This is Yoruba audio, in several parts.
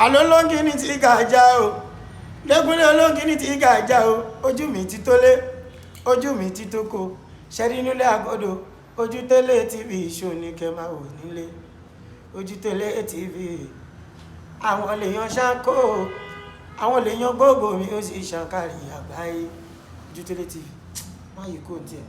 àlọ́ lóńgì ní ti gàjà o lẹ́gúnlé olóńgì ní ti gàjà o ojú mi ti tólé ojú mi ti tóko ṣẹ́rí nílé àgọ́dọ̀ ojú tẹ́lẹ̀ tv ṣó ní kẹ́ máa wò nílé ojú tẹ́lẹ̀ tv àwọn lèèyàn ṣáńkó àwọn lèèyàn gbogbo mi ó sì ṣàǹkàrí àgbáyé ojú tẹ́lẹ̀ tv máa yìí kò tiẹ̀.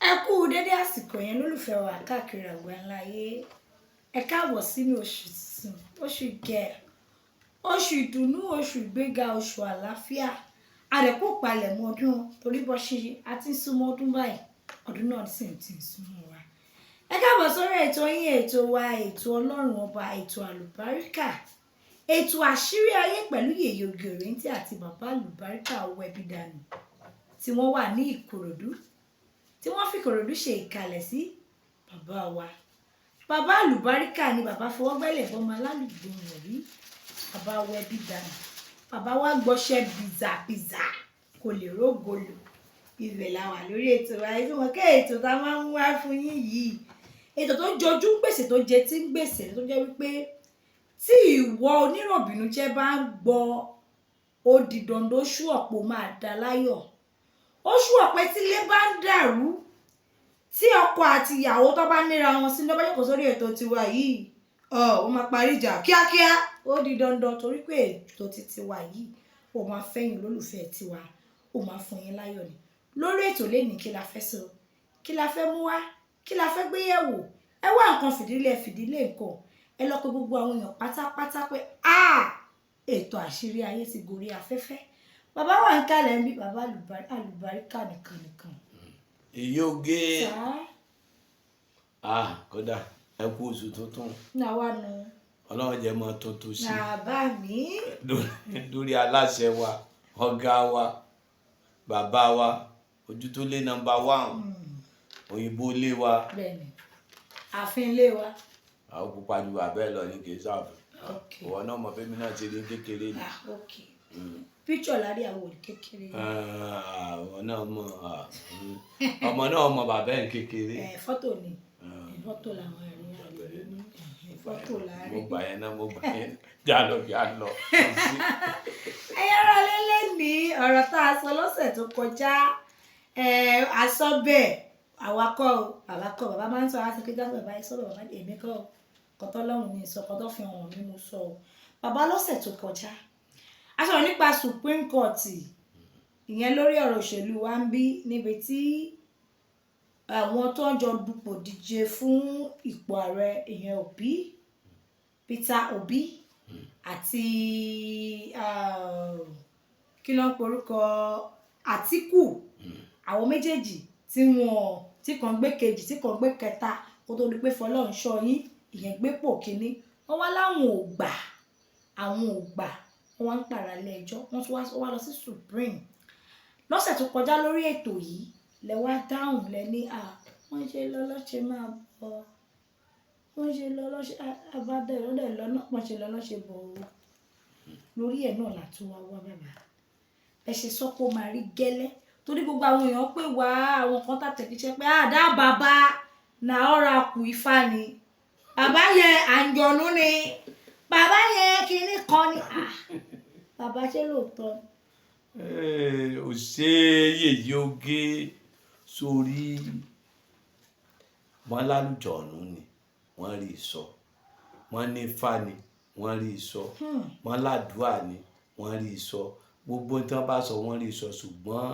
ẹ kú dédé àsìkò yẹn lólùfẹ́ wa káàkiri àgbáńlá ayé ẹ káàbọ̀ sínú oṣù tuntun oṣù ìkẹ́ oṣù ìdùnnú oṣù ìgbéga oṣù àlàáfíà àdẹ̀kù palẹ̀mọ́ ọdún torí bọ́ ṣe a ti ń súnmọ́ ọdún báyìí ọdún náà sì ti ń súnmọ́ wa ẹ káàbọ̀ sórí ètò yín ètò wa ètò ọlọ́run ọba ètò àlùbáríkà ètò àṣírí ayé pẹ̀lú yèyé Ògèrèǹtì àti bàbá àlùbáríkà owó ẹbí dànù tí wọ́n wà ní Ìkòròdú tí wọ́n fi Ìkòròdú ṣe ìkàlẹ̀ sí bàbá wa bàbá àlùbáríkà ni bàbá fọwọ́gbẹ́lẹ̀ bọ́mọ alálùgbò rẹ̀ rí bàbá wa ẹbí dànù bàbá wa gbọ́ṣẹ́ bìzàbìzà kò lè rógolò ibẹ̀ la wà lórí ètò wa ẹbí wọn kẹ́ ètò tá a máa ń wá fún yín yìí ètò tó jojú ń gbèsè tó jẹ tí ń gbèsè tó jẹ́ wípé tí ìwọ oníròbìnújẹ́ bá ń gbọ́ ó di dandan oṣù ọ̀pọ̀ máa dá láyọ̀ oṣù ọ̀pẹ tílé bá ń dàrú tí ọkọ àti ìyàwó tó bá níra wọn sí lọ́bàá yòókù sórí ètò tiwa yìí ó máa parí ìjà kíákíá ó di dandan torí pé ètò tiwa yìí ó máa fẹ́yìn olólùfẹ́ tiwa ó máa fún yín láyọ̀ ni lórí ètò lẹ́nìí kí la fẹ́ sọ kí la fẹ́ mú wá kí la fẹ́ gbé yẹ̀wò ẹ wá nǹkan fìdílé nǹkan ẹ lọ pé gbogbo àwọn èèyàn pátápátá pé ètò àṣírí ayé ti gorí afẹ́fẹ́ bàbá wa ń kálẹ̀ ń bí bàbá àlùbáríkà nìkan. èyí ò gé kódà ẹ kú oṣù tuntun náwa nù ọlọ́run jẹ́ mọ́ tuntun sí bàbá mi lórí aláṣẹ wa ọ̀gá wa bàbá wa ojú tó lé nọ́mbà 1 òyìnbó lé wa bẹ́ẹ̀ni ààfin lé wa àwọn pupa ju abẹ́ lọ ní kìí sáàbù ìwọ náà mọ̀ fẹ́mi náà ti rí kékeré ni píṣọ̀ lárí àwọn kékeré àwọn náà mọ̀ ọmọ náà mọ̀ bàbá ẹ̀ kékeré fọ́tò ni fọ́tò làwọn ẹ̀rí àgbẹ̀ ní fọ́tò láàrin mo gbà yẹn já lọ ẹyára lélẹ̀ ní ọ̀rọ̀ tá a sọ lọ́sẹ̀ tó kọjá àsọ bẹ́ẹ̀ àwakọ̀ bàbá máa ń sọ àti kéjà bàbá yìí sọ̀rọ̀ bàbá èmi kọ́ kọ́tọ́ lọ́hùn ní sọ kọ́tọ́ fi hàn mí mo sọ bàbá lọ́sẹ̀ tó kọjá a sọ̀rọ̀ nípa Supreme Court ìyẹn lórí ọ̀rọ̀ òṣèlú wa ń bí níbi tí àwọn tó ń jọ dupò díje fún ipò ààrẹ ìyẹn Peter Obi àti kí ló ń porúkọ Àtíkù àwọn méjèèjì tí kan gbé kejì tí kan gbé kẹta kó tó di pé fọlọ́run ṣọ́ yín ìyẹn gbépò kínní wọ́n wá láwọn ò gbà wọ́n wá ń pààrà ilé ẹjọ́ wọ́n tún wá lọ sí Supreme lọ́sẹ̀ tó kọjá lórí ètò yìí lẹ wá dáhùn lẹ ní wọ́n ṣe lọ́lọ́ṣe máa bọ̀ wọ́n ṣe lọ́lọ́ṣe abádẹ́rọ́dẹ̀ lọ́nà wọ́n ṣe lọ́lọ́ṣe bọ̀ ọ́ lórí ẹ̀ náà látún wá bàbá ẹ ṣe sọ pé ó máa rí gẹ́lẹ́ torí gbogbo àwọn èèyàn pé wá àwọn kan tàtẹ̀kíṣẹ́ pé àdá bàbá náà ọ̀rọ̀ àkù ifá ni bàbá yẹn àǹjọ̀nú ni bàbá yẹn kinní kan ni bàbá ṣe lóòótọ́ ni. ò ṣe yèyí oge sórí wọn lálùjọ̀nú ni wọ́n rí sọ wọ́n ní ifá ni wọ́n rí sọ wọ́n ládùúà ni wọ́n rí sọ gbogbo tí wọ́n bá sọ wọ́n rí sọ ṣùgbọ́n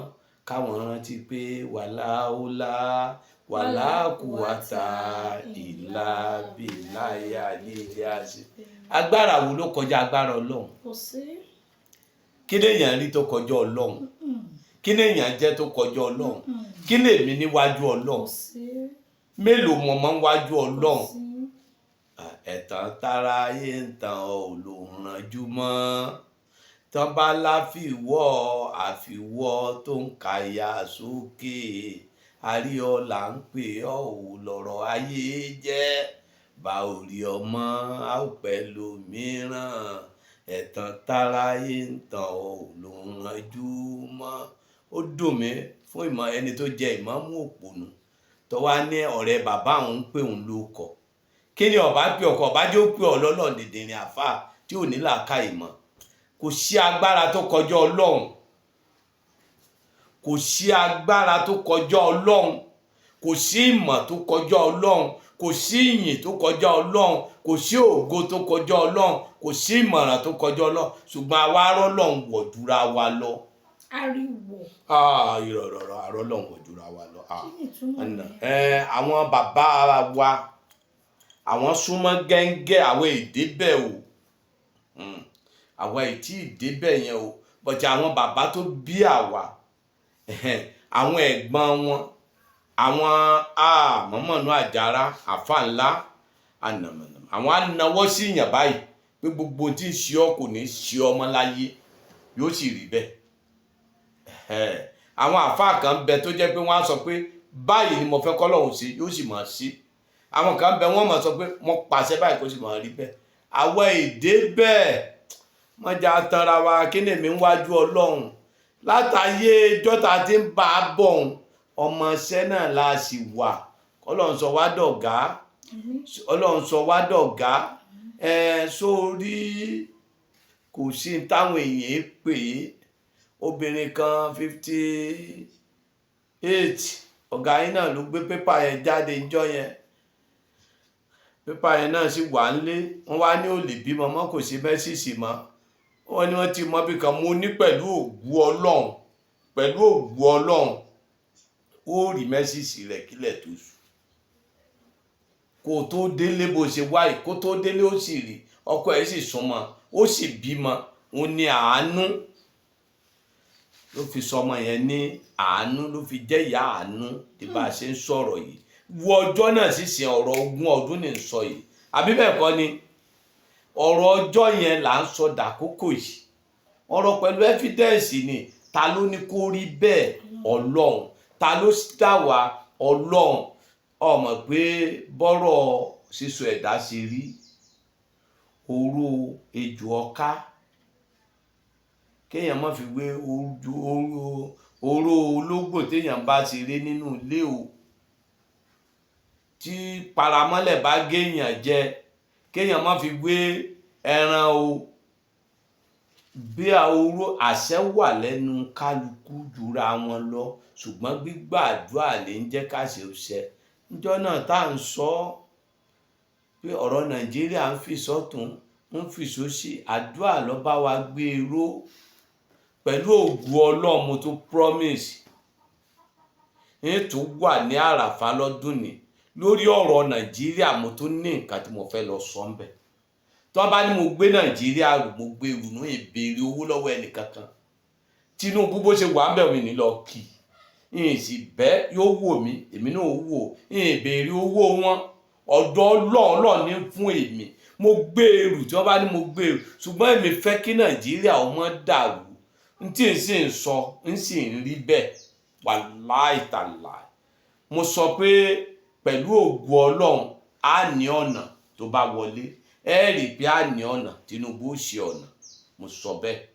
káwọn rántí pé wàláhùlá wàlákùwàtà ìlà bìláyà lílé àṣẹ agbára wo ló kọjá agbára Ọlọ́run kí lèèyàn rí tó kọjá Ọlọ́run kí lèèyàn jẹ́ tó kọjá Ọlọ́run kí lèmi níwájú Ọlọ́run mélòó mọ̀ mọ́ níwájú Ọlọ́run ẹ̀tàn tára ayé ń tàn ọ́ ló ń ranjú mọ́ tán bá àfiwọ́ tó ń kàyà sókè àríọ́ là ń pè ọ́ ò lọ́rọ̀ ayé jẹ́ bá ò rí ọmọ a ò pẹ̀lú mìíràn ẹ̀tàn tára ayé ń tàn ọ́ ló ń ranjú mọ́. Ó dùn mí fún ẹni tó jẹ ìmáàmù òpònú tó wá ní ọ̀rẹ́ bàbá òun ń pè òun ló kọ̀ kí ni ọba pé ọkọ̀ ọba jẹ́ ó pé ọlọ́lọ́ dìndìnrín àfà tí ò ní làákàyè mọ́. Kò sí agbára tó kọjá Ọlọ́run kò sí agbára tó kọjá Ọlọ́run kò sí ìmọ̀ tó kọjá Ọlọ́run kò sí ìyìn tó kọjá Ọlọ́run kò sí ògo tó kọjá Ọlọ́run kò sí ìmọ̀ràn tó kọjá Ọlọ́run ṣùgbọ́n àwa arọ́lọ́run wọ̀ jura wa lọ. ariwo. ìrọ̀rọ̀ arọ́lọ́run wọ̀ jura wa lọ. Àwọn bàbá wa àwọn súnmọ́ gẹ́ngẹ́ àwọn èdè bẹ́ẹ̀ o àwọn ètí ìdébẹ̀ yẹn o bọ̀tí àwọn bàbá tó bí àwa àwọn ẹ̀gbọ́n wọn àwọn mọ̀mọ́nú àjàrà àfà ńlá àwọn anáwọ́ sí ìyàn báyìí pé gbogbo tí ń ṣe ọ́ kò ní ṣe ọmọ láyé yóò sì rí bẹ́ẹ̀. Àwọn àfà kan bẹ tó jẹ́ pé wọ́n á sọ pé báyìí ni mo fẹ́ k'Ọlọ́run ṣe yóò sì máa ṣe àwọn kan bẹ wọ́n máa sọ pé mo pàṣẹ báyìí kó sì máa rí bẹ́ẹ̀. àwọn èdè bẹ́ẹ̀ mọ́jà tanra wa kí ni mi ń wájú Ọlọ́run látàyé jọ́ta tí ń bá a bọ̀ ọmọ iṣẹ́ náà la sì wà Ọlọ́run sọ wá dọ̀gá Ọlọ́run sọ wá dọ̀gá sórí kò sí táwọn èèyàn pè é obìnrin kan 58 ọ̀gá yín náà ló gbé pépà yẹn jáde níjọ́ yẹn pépà yẹn náà sì wà nílé wọ́n wá ní ó lè bímọ mọ́ kò sí mẹ́sìsì mọ́ wọ́n ní wọ́n ti mọ bí kan mo ní pẹ̀lú ògùn Ọlọ́run ó rí mẹ́sìsì rẹ̀ kílẹ̀ tó sùn kò tó délé bó ṣe wáyé kó tó délé ó sì rí ọkọ ẹ̀ sì súnmọ́ ó sì bímọ òun ní àánú ló fi sọmọ yẹn ní àánú ló fi jẹ́ ìyá àánú tí bá a ṣe ń sọ̀rọ̀ yìí wo ọjọ́ náà sì sin ọ̀rọ̀ 20 ọdún ní sọ yìí àbí bẹ́ẹ̀ kọ́ ni ọ̀rọ̀ ọjọ́ yẹn là ń sọ dàkókò yìí ọ̀rọ̀ pẹ̀lú ẹ́fídẹ́ǹsì ni ta ló ní kó rí bẹ́ẹ̀ Ọlọ́run ta ló dá wa Ọlọ́run ọmọ pé bọ́rọ̀ sísọ ẹ̀dá ṣe rí oró ejò ọká kéèyàn má fi wé oró ológbò téèyàn bá ti rí nínú ilé o tí paramọ́lẹ̀ bá géèyàn jẹ kéèyàn má fi wé ẹran o bí oró àṣẹ wà lẹ́nu kálukú jura wọn lọ ṣùgbọ́n gbígbàdúrà lè ń jẹ́ káṣe òṣẹ níjọ́ náà tá à ń sọ pé ọ̀rọ̀ Nàìjíríà ń fi sọ́tún ń fi sósì àdúrà ló bá wa gbé ró pẹ̀lú ògùn Ọlọ́run mo tún promise ń tún wà ní àràfà lọ́dún ni lórí ọ̀rọ̀ Nàìjíríà mo tún ní nǹkan tí mo fẹ́ lọ sọ ń bẹ̀ tó bá ní mo gbé Nàìjíríà rù mo gbé rù ní ìbéèrè owó lọ́wọ́ ẹnìkankan Tinubu bó ṣe wà ń bẹ̀ mí ní lọ kì í sì bẹ́ yóò wò mí èmi náà wò ìbéèrè owó wọn ọ̀dọ̀ Ọlọ́run ní fún èmi mo gbé èrù tí wọ́n bá ní mo gbé èrù ṣùgbọ́n èmi fẹ́ kí Nàìjíríà ọmọ dàrú n tí n sì ń sọ n sì ń rí bẹ́ẹ̀ wàláì tàláì mo sọ pé pẹ̀lú ògùn Ọlọ́run á ní ọ̀nà tó bá wọlé ẹ rí pé á ní ọ̀nà Tinubu ó ṣe ọ̀nà mo sọ bẹ́ẹ̀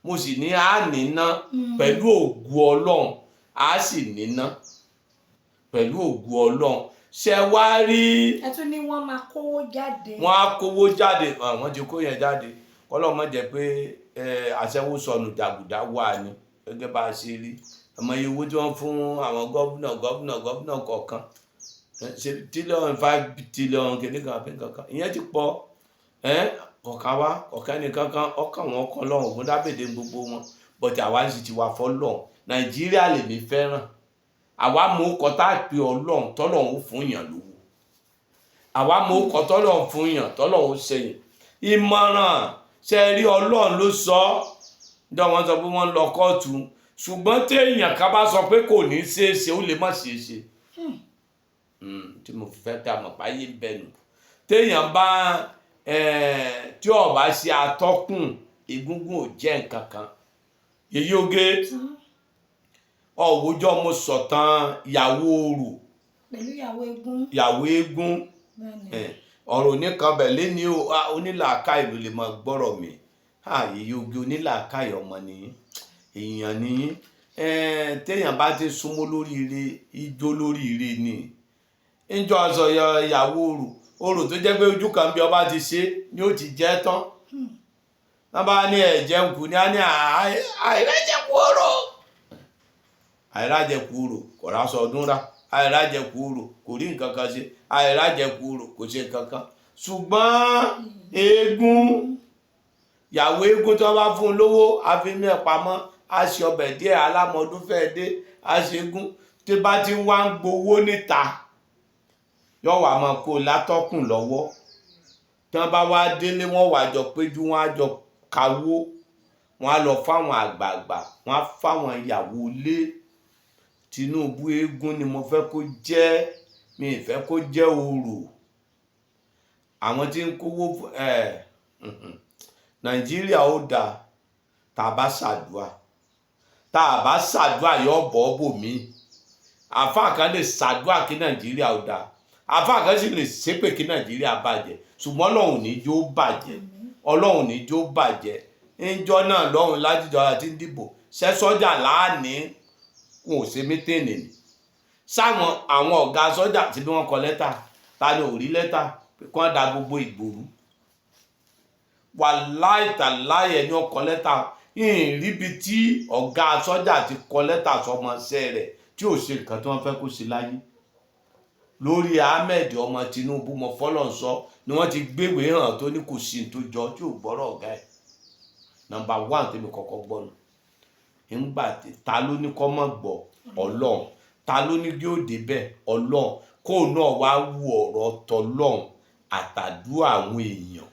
mo sì ní á níná pẹ̀lú ògùn Ọlọ́run á sì níná pẹ̀lú ògùn Ọlọ́run ṣe wá rí. ẹ tún ní wọ́n máa kówó jáde. wọ́n á kówó jáde wọ́n ti kó yẹn jáde kọ́lọ́ mọ̀ jẹ́ pé àṣẹwó sọnù jàgùdá wà ní gẹ́gẹ́ bá a ṣe rí àmọ́ iye owó tí wọ́n fún àwọn gọ́vùnà kọ̀ọ̀kan ṣe tírílíọ̀nù 5 tírílíọ̀nù kìnnìkan àbí kankan ìyẹn ti pọ̀ kọ̀ọ̀kan wá kọ̀ọ̀kan nìkankan ọkàn wọn kọ́ lọ́hùn ògùn dábèdè gbogbo wọn bọ̀tí àwa sì ti wà fọ́lọ́hùn Nàìjíríà lèmi fẹ́ràn àwa mú kọ́tà pé Ọlọ́run tọ́lọ́hùn ó fún yàn lówó àwa mú kọ́tà Ọlọ́run fún yàn tọ́lọ́hùn ó ṣẹyìn ìmọ̀ràn ṣe rí Ọlọ́run ló sọ ní wọ́n sọ pé wọ́n lọ kóòtù ṣùgbọ́n téèyàn ká bá sọ pé kò ní ṣeé ṣe ó lè má ṣeé ṣe tí mo fẹ́ tá a mọ̀ páyé ń bẹnu téèyàn bá tí ó bá ṣe atọ́kùn egungun ò jẹ́ nǹkan kan yèyí oge ọ̀wọ́jọ́ mo sọ̀tàn ìyàwó orò pẹ̀lú ìyàwó eégún ọ̀rọ̀ oníkan bẹ̀ lé ní onílàákàyè ló lè máa gbọ́rọ̀ mi yèyí oge onílàákàyè ọmọ nìyí èèyàn nìyí téèyàn bá ti súnmọ́ lóríire ijó lóríire ni ìjọ aṣọ ìyàwó orò tó jẹ́ pé ojú kan bí ọba ti ṣe ni ó ti jẹ́ tán wọ́n bá ní ẹ̀jẹ̀ ń kú ní á ní àìrájẹ̀kú orò àìrájẹ̀kú orò kò ráṣọ ọdún rà àìrájẹ̀kú orò kò rí nǹkan kan ṣe àìrájẹ̀kú orò kò ṣe nǹkan kan ṣùgbọ́n eégún ìyàwó eégún tí wọ́n bá fún un lówó àfihàn pamọ́ á ṣe ọbẹ̀ díẹ̀ alámọ̀ọ́dún fẹ́ẹ́ dé á ṣe eégún tí bá ti wá ń gbowó níta yóò wá máa kó látọ́kùn lọ́wọ́ tí wọ́n bá wá délé wọ́n wá jọ péjú wọ́n á jọ kawó wọ́n á lọ fáwọn àgbààgbà wọ́n á fáwọn ìyàwó ilé Tinubu eégún ni mo fẹ́ kó jẹ́ mi ì fẹ́ kó jẹ́ orò àwọn tí ń kówó Nàìjíríà ó dáa tá a bá ṣàdúà yóò bọ́ bò mí àfáà kan lè ṣàdúà kí Nàìjíríà ó dáa àfáà kan sì lè ṣépè kí Nàìjíríà bàjẹ́ ṣùgbọ́n Ọlọ́run ní jó bàjẹ́ Ọlọ́run ní jó bàjẹ́ ńjọ́ náà lọ́run lájíjọ àti dìbò ṣẹ́ sọ́jà láàní kò ṣe mítìnì ni sáwọn àwọn ọ̀gá sọ́jà tí bí wọ́n kọ lẹ́tà ta ni ò rí lẹ́tà pé kí wọ́n da gbogbo ìgbòrú wàláì tàláì ẹni ọkọ lẹ́tà ìrìbí tí ọ̀gá sọ́jà ti kọ lẹ́tà sọmọṣẹ́ rẹ̀ tí ò ṣe nǹkan tí wọ́n fẹ́ kó ṣe láyé lórí Ahmed ọmọ Tinubu mọ fọlọ́nsọ ni wọ́n ti gbéwèé hàn tó ní kò sí tó jọ tí ò gbọ́rọ̀ ọ̀gá ẹ̀ nọ́mbà 1 tèmi kọ́kọ́ gbọ́nù ńgbà ta ló ní kọ́ mọ̀ gbọ́ Ọlọ́run ta ló ní bí ó débẹ̀ Ọlọ́run kó náà wá wú ọ̀rọ̀ tọlọ́run àtàdúrà àwọn èèyàn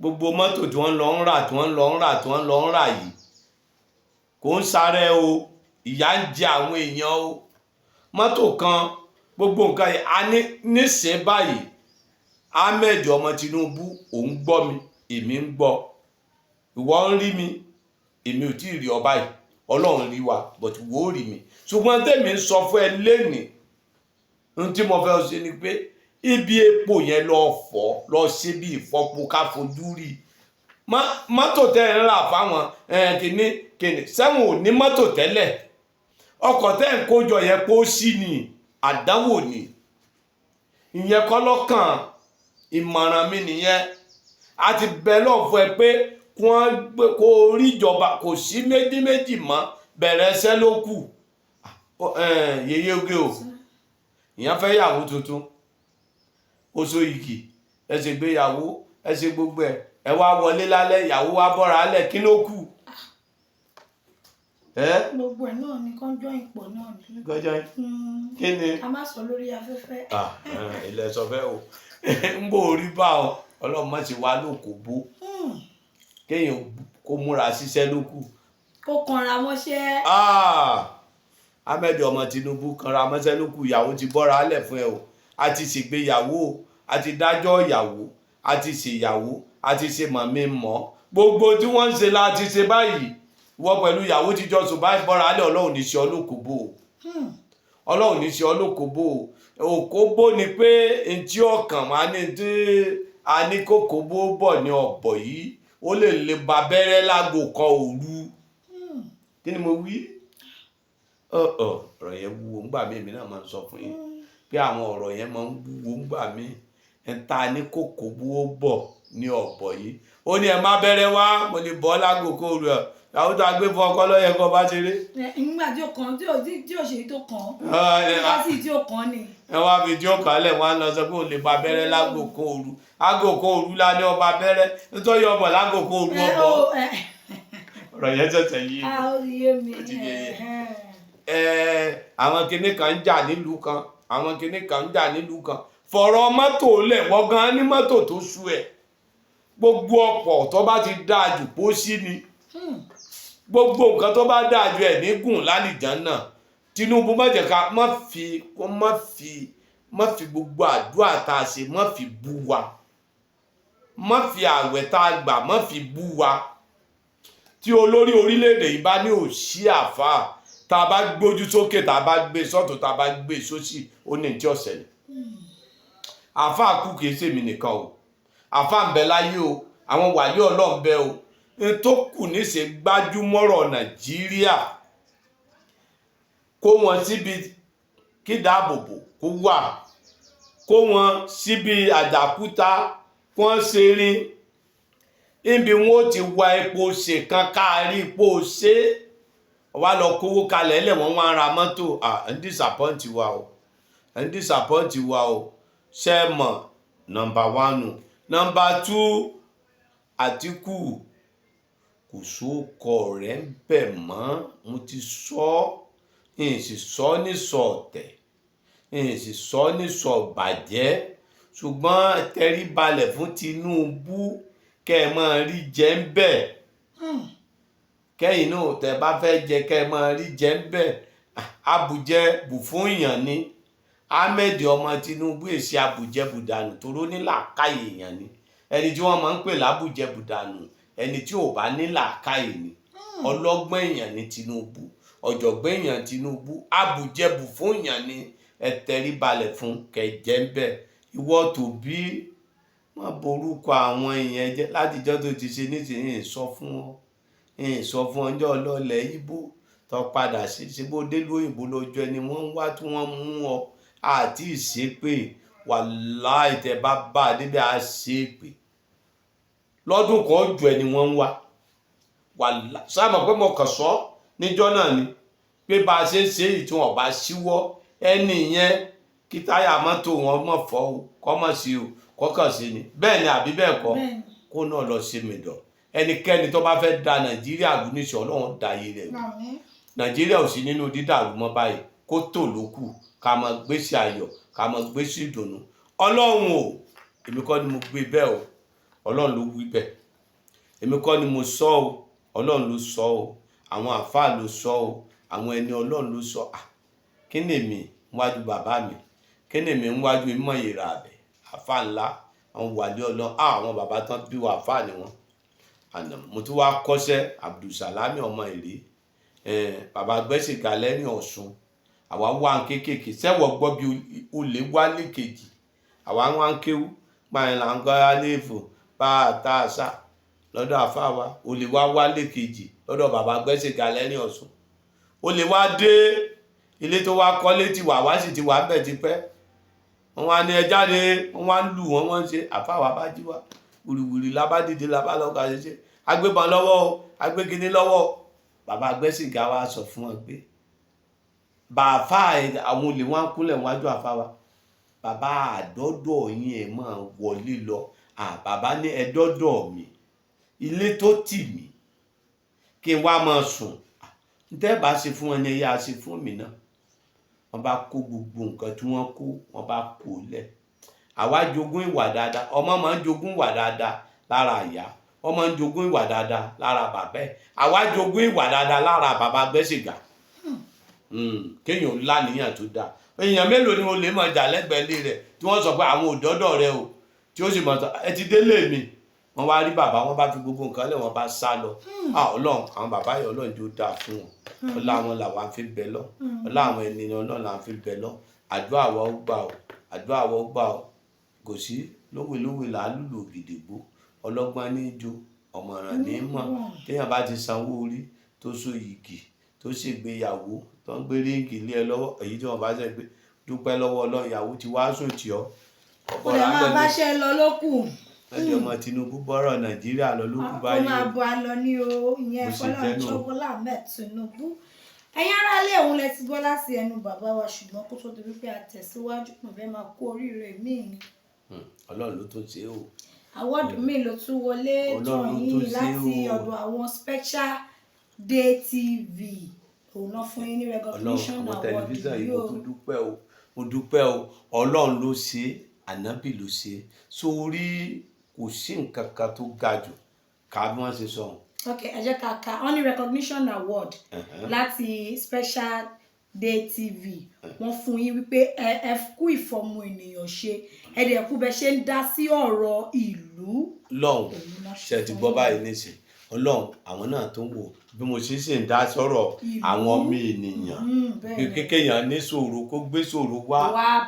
gbogbo mọ́tò tí wọ́n lọ ń rà yìí kò ń sáré o ìyà ń jẹ àwọn èèyàn o mọ́tò kan gbogbo nǹkan yìí a ní níṣẹ́ báyìí Ahmed ọmọ Tinubu òun gbọ́ mi èmi ń gbọ́ ìwọ ń rí mi èmi ò tí ì rí ọ báyìí Ọlọ́run rí wa but wo rí mi ṣùgbọ́n tèmi ń sọ fún ẹ lénìí n tí mo fẹ́ ṣe ni pé ibi epo yẹn lọ fọ́ lọ ṣe bí ìfọ́po ká fojú rí mọ́tò tẹ́ ń rà fáwọn kìíní sẹ́wọ̀n ò ní mọ́tò tẹ́lẹ̀ ọkọ̀ tẹ́ ń kójọ yẹn pé ó sí ni àdánwò ni ìyẹn kọ́ lọ́kàn ìmọ̀ràn mi nìyẹn a ti bẹ̀ lọ́ọ̀ fún ẹ pé kó rí ìjọba kò sí méjì mọ́ bẹ̀rẹ̀ ẹsẹ̀ ló kù yeye oge o ìyẹn fẹ́ yàwó tuntun oṣù igi ẹ ṣe gbéyàwó ẹ ṣe gbogbo ẹ wá wọlé lálẹ́ ìyàwó wá bọ́ra alẹ́ kí ló kù. gbogbo ẹ̀ náà ni kánjọ́ ìpò náà ni. gọjọ kí ni. a má sọ lórí afẹ́fẹ́. ilẹ̀ sọ fẹ́ o ń bò rí bá ọ ọlọ́mọ sì wá lóko bó kéèyàn kó múra ṣiṣẹ́ ló kù. kó kanra mọ́ṣẹ́. Ahmed ọmọ Tinubu kanra mọ́ṣẹ́ ló kù ìyàwó ti bọ́ra alẹ̀ fún ẹ o a ti ṣègbéyàwó a ti dájọ́ ìyàwó a ti ṣèyàwó a ti ṣe mọ̀mí mọ́ gbogbo tí wọ́n ń ṣe la ti ṣe báyìí wọ́n pẹ̀lú ìyàwó ti jọ sùn báyìí bọ́ra alẹ́ ọlọ́run ní ṣe ọlọ́kọ̀ọ́bò ọlọ́run ní ṣe ọlọ́kọ̀ọ́bò òkóbó ni pé ntí ọkàn máa ní tí a ní kókòbó bọ̀ ní ọ̀bọ̀ yìí ó lè ba abẹ́rẹ́ lágbo kan òru kí ni mo wí ọ̀rọ̀ yẹn wúwo ńgbà mí èmi náà máa ń sọ fún yín pé àwọn ọ̀rọ̀ yẹn máa ń wúwo ńgbà mí ta ní kókòbó bọ̀ ní ọ̀bọ̀ yìí ó ní ẹ má bẹ̀rẹ̀ wá mo lè bọ́ lágbo kan òru ẹ̀ àwọn tó a gbé fún ọkọ lọ́yẹ̀ kọ́ bá ṣeré. nígbà tí ó kàn tí ò ṣe tó kàn nígbà tí ó kàn ni. ẹ wá fi tí ó kàn lẹ̀ wọ́n á lọ sọ pé ò lè ba abẹ́rẹ́ lágbo kan òru ágò kan òru la ní ọba abẹ́rẹ́ nítorí ọbọ̀ lágò kan òru ọbọ̀ ọ̀rọ̀ yẹn ṣẹ̀ṣẹ̀ yé mi. àwọn kinní kan ń jà nílùú kan àwọn kinní kan ń jà nílùú kan fọ̀rọ̀ mọ́tò lẹ̀ wọ́n gan ní mọ́tò tó sú ẹ̀ gbogbo ọ̀pọ̀ tó bá ti dáa jù pósí ni gbogbo nǹkan tó bá dáa ju ẹ̀ ní gùn lálìjánnà Tinubu má jẹ́ ká má fi gbogbo àdúrà tá a ṣe má fi bú wa má fi àwẹ̀ tá a gbà má fi bú wa tí olórí orílẹ̀-èdè yìí bá ní òṣì àfáà tá a bá gbójú sókè tá a bá gbé sọ́tún tá a bá gbé sósì ó ní tí ọ̀sẹ̀ ni àfáà kú kìí ṣèmi nìkan o àfáà ń bẹ láyé o àwọn wàlí Ọlọ́run bẹ o tó kù níṣe gbájúmọ́rọ̀ Nàìjíríà kó wọn síbi kí dáàbòbò kó wà kó wọn síbi àjàkúta kó wọn ṣe rí níbi wọn ó ti wa epo ṣe kan káàrí epo ṣe wá lọ kówó kalẹ̀ lẹ̀ wọ́n wá ra mọ́tò ń disappoint wa o ń disappoint wa o ṣe mọ̀ number 1 number 2 Àtíkù kò sóòkọ rẹ̀ ń bẹ̀ mọ́ mo ti sọ ẹ̀ sì sọ ní sọ ọ̀tẹ̀ ẹ̀ sì sọ ní sọ bàjẹ́ ṣùgbọ́n tẹrí balẹ̀ fún Tinubu kẹ́ ẹ máa rí jẹ ń bẹ̀ kẹ́yìn náà tẹ́ bá fẹ́ jẹ kẹ́ ẹ máa rí jẹ ń bẹ̀ abùjẹ bù fún èèyàn ni Ahmed ọmọ Tinubu èsì abùjẹ bùdànù toró ní làákàyè èèyàn ni ẹni tí wọ́n máa ń pè lábùjẹ bùdànù ẹni tí ò bá ní làákàyè ni ọlọ́gbọ́n èèyàn ní Tinubu ọ̀jọ̀gbọ́n èèyàn Tinubu abùjẹbù fún èèyàn ni ẹ tẹrí balẹ̀ fún kẹjẹ ń bẹ̀ ìwọ tó bí wọn borúkọ àwọn èèyàn jẹ látijọ́ tó ti ṣe nísìnyí sọ fún ọjọ́ ọlọ́lẹ̀ Ìgbò tó padà sí bó délùú òyìnbó lọ́jọ́ ẹni wọ́n ń wá tí wọ́n mú ọ àti ìṣépè wàláhì tẹ́ bá bá a débi àṣépè lọ́dún kan jù ẹni wọ́n ń wá wàláhì sáàmù pé mo kàn sọ níjọ́ náà ni pé bá a ṣe ń ṣe èyí tí wọ́n bá ṣíwọ́ ẹni yẹn kí táyà mọ́tò wọn mọ̀ fọ́ o kọ́ mọ̀ sí o kọ́kàn sí ni bẹ́ẹ̀ ni àbí bẹ́ẹ̀ kọ́ kó náà lọ ṣe mìdọ̀ ẹnikẹ́ni tó bá fẹ́ da Nàìjíríà rú níṣẹ́ Ọlọ́run da ayé rẹ̀ rú Nàìjíríà ò sí nínú dídàrú mọ́ báyìí kó tò lókù ká mọ gbèsè ayọ̀ ká mọ gbèsè ìdùnnú Ọlọ́run o èmi kọ́ ni mo gbé bẹ́ẹ̀ o Ọlọ́run ló wí bẹ́ẹ̀ èmi kọ́ ni mo sọ o Ọlọ́run ló sọ o àwọn àfáà ló sọ o àwọn ẹni Ọlọ́run ló sọ kí ni èmi níwájú bàbá mi kí ni èmi níwájú ìmọ̀ ìrà àbẹ̀ àfáà ńlá àwọn wàlí Ọlọ́run àwọn bàbá tán bí wà àfáà ni wọn àná mo tún wá kọ́ṣẹ́ Abdulsalami ọmọ ìrí bàbá gbẹ́sìgà lẹ́rìn Ọ̀ṣun àwa wá ń kéékèèké sẹ́wọ̀ gbọ́ bí olè wálé kejì àwa wá ń kéwú gbàyìn là ń gbọ́ aléèfò bá a ta àṣà lọ́dọ̀ àfáà wa olè wá wálé kejì lọ́dọ̀ bàbá gbẹ́sìgà lẹ́rìn Ọ̀ṣun olè wá dé ilé tó wá kọ́lé ti wá sì ti wà bẹ̀ ti pẹ́ wọ́n wá ní ẹ jáde wọ́n wá ń lù wọ́n ń ṣe àfáà wa bá jí wa wùrìwùrì labá dìde labá lọ́ka ṣe agbébọn lọ́wọ́ agbégini lọ́wọ́ bàbá gbẹ́sìgà wa sọ fún wọn pé bàáfà àwọn olè wọn kúnlẹ̀ wájú àfáà wa bàbá àdọ́dọ̀ yín ẹ máa wọlé lọ bàbá ní ẹ dọ́dọ̀ mi ilé tó tì mí kí n wá máa sùn tẹ́ bá ṣe fún wọn ni ẹ̀yà ṣe fún mi náà wọ́n bá kó gbogbo nǹkan tí wọ́n kó wọ́n bá kó lẹ̀ àwa jogún ìwà dáadáa ọmọ máa ń jogún ìwà dáadáa lára ìyá ọmọ ń jogún ìwà dáadáa lára bàbá ẹ̀ àwa jogún ìwà dáadáa lára bàbá gbẹ́sìgà kéèyàn láníyàn tó dáa èèyàn mélòó ni o lè mọ̀ jà lẹ́gbẹ̀ẹ́ lé rẹ̀ tí wọ́n sọ pé àwọn òdọ́dọ̀ rẹ o tí ó sì mọ̀ tán ẹ ti délé mi wọ́n wá rí bàbá wọn bá fi gbogbo nǹkan lẹ̀ wọ́n bá sá lọ ọlọ́run àwọn bàbá yẹn ọlọ́run tó dáa fún wọn ọlá wọn làwọn fi bẹ lọ ọlá àwọn ènìyàn ọlọ́run làwọn fi bẹ lọ àdúrà wa ó gbà ó àdúrà wa ó gbà ó kò sí lówelówe làálùlù ògìdìgbò ọlọ́gbọ́n ní í jó ọ̀mọ̀ràn ní í mọ̀ téèyàn bá ti sanwó orí tó so yìgì tó ṣègbéyàwó tó ń gbé ríǹgì lé ẹ lọ́wọ́ èyí tí wọ́n bá ṣe gbé dúpẹ́ lọ́wọ́ ọlọ́run ìyàwó ti wá sùn tì ọ́ kò lè máa bá ṣe lọ lókù ẹjọ́ ọmọ Tinubu bọ́rọ̀ Nàìjíríà lọ lókù báyìí ó máa bọ àlọ ní o ìyẹn Fọlọ́runṣọ́ Bọ́lá Ahmed Tinubu ẹ̀yin ará ilé òun lẹ ti gbọ́ láti ẹnu bàbá wa ṣùgbọ́n kó tó di wípé a tẹ̀síwájú pọ̀ bẹ́ẹ̀ máa kó oríire míì ọlọ́run ló tó ṣe o àwọ́dù míì ló tún wọlé tán yìí láti ọ̀dọ̀ àwọn Special Day TV òun náà fún yín ní recognition award yìí o mo dúpẹ́ o ọlọ́run ló ṣe ànábì ló ṣe sórí kò sí nǹkan kan tó ga jù ká bí wọ́n ṣe sọ. ok ẹ jẹ́ ká ka only recognition award láti Special Day TV wọ́n fún yín wípé ẹ kú ìfọmọ ènìyàn ṣe ẹ dẹ̀ kú bẹ ṣe ń dá sí ọ̀rọ̀ ìlú. lọ́hùn ṣe ti gbọ́ báyìí nísìnyí ọlọ́run àwọn náà tó ń wò bí mo ṣe ń dá sọ̀rọ̀ àwọn ọmọ ènìyàn kékéyàn ní ṣòro kó gbé ṣòro wá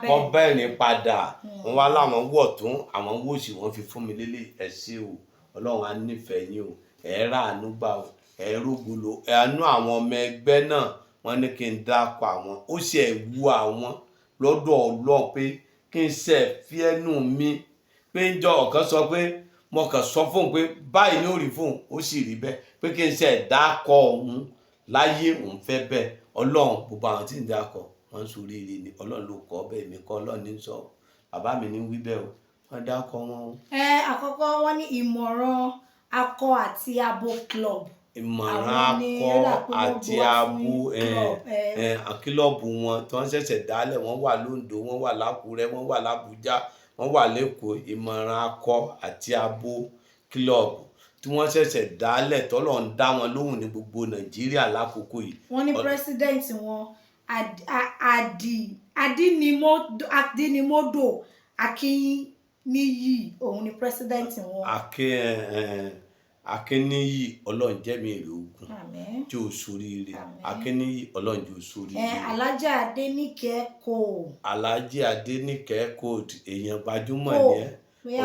kó bẹ́ẹ̀rin padà wọ́n wá láwọn wọ̀ tún àwọn wòsì wọ́n fi fún mi lélẹ̀ ẹ ṣé o ọlọ́run á nífẹ̀ẹ́ yín o ẹ rà àánú gbà o ẹ rógolo ẹ àánú àwọn ọmọ ẹgbẹ́ náà wọ́n ní kí n dákọ̀ àwọn ó ṣe ẹ̀wú àwọn lọ́dọ̀ ọlọ́ọ̀ pé kí n ṣe fi ẹnu mi pé ń jọ ọ̀kan sọ pé mo kàn sọ fóun pé báyìí ní ó rí fóun ó sì rí bẹ́ẹ̀ pé kí n ṣe dákọ̀ ọ̀hún láyé òun fẹ́ bẹ́ẹ̀ ọlọ́run gbogbo àwọn tí ń dákọ̀ wọ́n ń sórí ire ni ọlọ́run ló kọ́ bẹ́ẹ̀ mi kọ́ ọlọ́run ní sọ bàbá mi ní wí bẹ́ẹ̀ o wọ́n dákọ̀ wọn o. àkọ́kọ́ wọ́n ní ìmọ̀ràn akọ àti abo club. ìmọ̀ràn akọ àti abo kílọ̀bù wọn tí wọ́n ṣẹ̀ṣẹ̀ dálẹ̀ wọ́n wà lóńdó wọ́n wà lákùrẹ́ wọ́n wà lábújá wọ́n wà lẹ́kọ̀ọ́ ìmọ̀ràn akọ àti abo kílọ̀bù tí wọ́n ṣẹ̀ṣẹ̀ dálẹ̀ tọ́lọ̀ ń dá wọn lóhùn ní gbogbo Nàìjíríà lákòókò yìí. wọ́n ní president wọn Adínimọ́dò Akíníyì òun ni president wọn. Akíníyì ọlọ́run jẹ́mi èrè ogun tí ó soríire Akíníyì ọlọ́run tí ó soríire. Alájà Adéníkẹ́ kò. Alájà Adéníkẹ́ kò èèyàn gbajúmọ̀ ni ẹ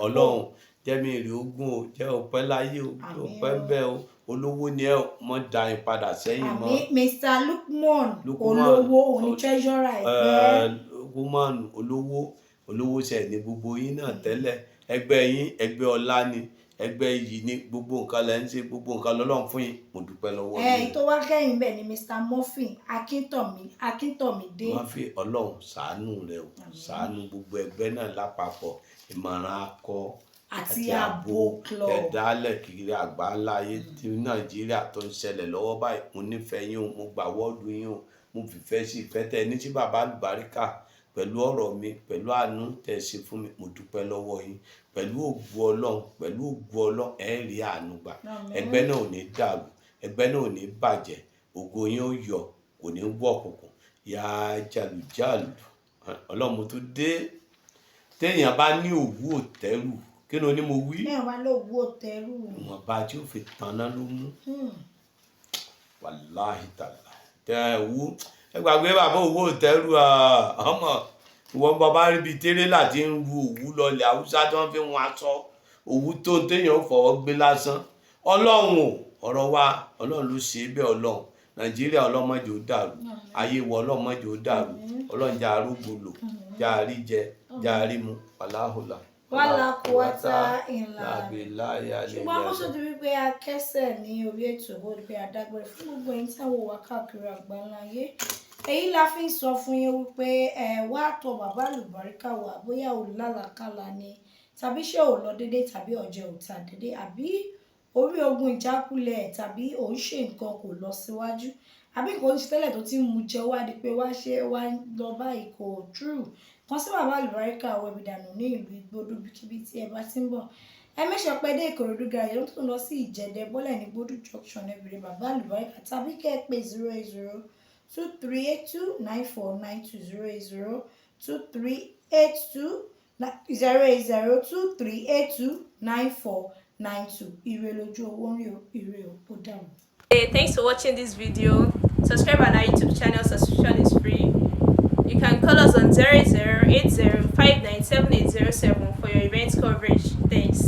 ọlọ́run jẹ́mi èrè ogun o jẹ́ ọpẹ́ láyé o jẹ́ ọpẹ́ ń bẹ o olówó ni ẹ mọ́ da ẹ padà sẹ́yìn mọ́. Mr. Lukman olówó òní treasurer ẹgbẹ́. Lukman olówó ṣe ní gbogbo yín náà tẹ́lẹ̀ ẹgbẹ́ yín ẹgbẹ́ ọlá ni ẹgbẹ́ yìí ní gbogbo nǹkan lẹ́ ń ṣe gbogbo nǹkan lọ́lọ́run fún yín mo dúpẹ́ lọ́wọ́ yín. tó wá kẹ́yìn bẹ́ẹ̀ ni Mr. Murphy Akíntómídé. Murphy ọlọ́run ṣàánú rẹ o ṣàánú gbogbo ẹgbẹ́ náà lápapọ̀ ìmọ̀ràn akọ àti abo club ẹ̀dálẹ̀ kiri àgbáńlá ayé tí Nàìjíríà tó ń ṣẹlẹ̀ lọ́wọ́ báyìí mo nífẹ̀ẹ́ yín o mo gbà wọ́ọ̀dù yín o mo fìfẹ́ sí ìfẹ́ tẹ ní tí Baba Alubarika pẹ̀lú ọ̀rọ̀ mi pẹ̀lú àánú tẹ̀ ṣe fún mi mo dúpẹ́ lọ́wọ́ yín pẹ̀lú ògo ọlọ́run ẹ rí àánú gbà ẹgbẹ́ náà ò ní dàrú ẹgbẹ́ náà ò ní bàjẹ́ ògo yín ó yọ kò ní wọ̀ kùkùn yá jàlùjàlù ọlọ́run mo tún dé téèyàn bá ní òwú òtẹ́rù kí ló ní mo wí. téèyàn bá ní òwú òtẹ́rù. ìwọ̀nba tí ó fi tanná ló mú wàláhì tàlà tẹ ẹ̀wú ẹ gbàgbé bàbá òwú òtẹ́rù ọmọ ìwọ bàbá ríbi tírélà tí ń ru òwú lọlẹ̀ haúsá tí wọ́n fi wọn aṣọ òwú tó ń téèyàn fọwọ́ gbé lásán ọlọ́run o ọ̀rọ̀ wa ọlọ́run ló ṣe é bẹ́ẹ̀ ọlọ́run Nàìjíríà ọlọ́mọdé ó dàrú ayé wọ ọlọ́mọdé ó dàrú ọlọ́run já arúgbó lò já àrí jẹ já àrí mu aláhùlà. wàhálà kó wá tá ìlà ṣùgbọ́n bó ṣe ti wípé a kẹ́sẹ̀ ní orí ètò ó rí pé a dágbére fún gbogbo ẹ̀yin tí àwọn wà káàkiri àgbáńlá ayé èyí la fi ń sọ fún yín wípé wá tọ̀ Baba Alubarika wá bóyá ò lálàkàlà ni tàbí ṣé ò lọ déédéé tàbí ọjọ́ ò ta déédéé àbí orí ogun ìjákulẹ̀ tàbí ò ń ṣe nǹkan kò lọ síwájú àbí nǹkan oṣù tẹ́lẹ̀ tó ti ń mu jẹ wá di pé wá ṣe wá lọ báyìí kò true kan sí Baba Alubarika Aworawo Dànù ní ìlú Ìgbòdú bíkíbi tí ẹ bá ti ń bọ̀ ẹ mẹ́sàn pé dé Ìkòròdú garage ló tún lọ sí Ìjẹ̀dẹ̀ bọ́lẹ̀ ní Ìgbòdú junction ẹ̀bìrì Baba Alubarika tàbí kẹ́ ẹ pé 08023829492 08023829492 ire lójú owó ń rí o ire o ó dàrú. Hey, thanks for watching this video. Subscribe on our YouTube channel. Subscription is free. You can call us on 0080597807 for your event coverage. Thanks.